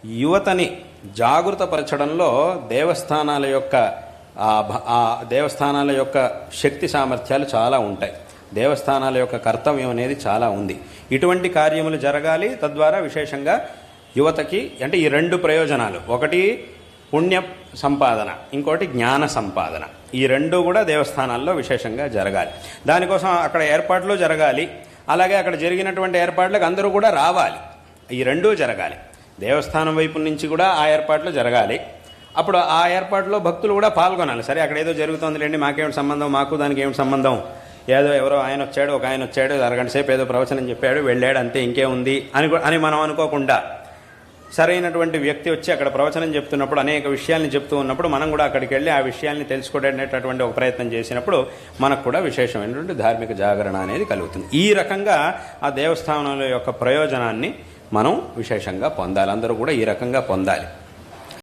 యువతని జాగృతపరచడంలో దేవస్థానాల యొక్క శక్తి సామర్థ్యాలు చాలా ఉంటాయి. దేవస్థానాల యొక్క కర్తవ్యం అనేది చాలా ఉంది. ఇటువంటి కార్యములు జరగాలి. తద్వారా విశేషంగా యువతకి అంటే ఈ రెండు ప్రయోజనాలు, ఒకటి పుణ్య సంపాదన, ఇంకోటి జ్ఞాన సంపాదన, ఈ రెండు కూడా దేవస్థానాల్లో విశేషంగా జరగాలి. దానికోసం అక్కడ ఏర్పాట్లు జరగాలి. అలాగే అక్కడ జరిగినటువంటి ఏర్పాట్లకు అందరూ కూడా రావాలి. ఈ రెండూ జరగాలి. దేవస్థానం వైపు నుంచి కూడా ఆ ఏర్పాట్లు జరగాలి. అప్పుడు ఆ ఏర్పాట్లో భక్తులు కూడా పాల్గొనాలి. సరే అక్కడ ఏదో జరుగుతుందిలేండి, మాకేమిటి సంబంధం, మాకు దానికి ఏమిటి సంబంధం, ఎవరో ఆయన వచ్చాడు, ఒక ఆయన వచ్చాడు, అరగంట సేపు ఏదో ప్రవచనం చెప్పాడు, వెళ్ళాడు, అంతే, ఇంకేముంది అని మనం అనుకోకుండా, సరైనటువంటి వ్యక్తి వచ్చి అక్కడ ప్రవచనం చెప్తున్నప్పుడు అనేక విషయాల్ని చెప్తూ ఉన్నప్పుడు మనం కూడా అక్కడికి వెళ్ళి ఆ విషయాల్ని తెలుసుకోవడానికి ఒక ప్రయత్నం చేసినప్పుడు మనకు కూడా విశేషమైనటువంటి ధార్మిక జాగరణ అనేది కలుగుతుంది. ఈ రకంగా ఆ దేవస్థానాల యొక్క ప్రయోజనాన్ని మనం విశేషంగా పొందాలి. అందరూ కూడా ఈ రకంగా పొందాలి.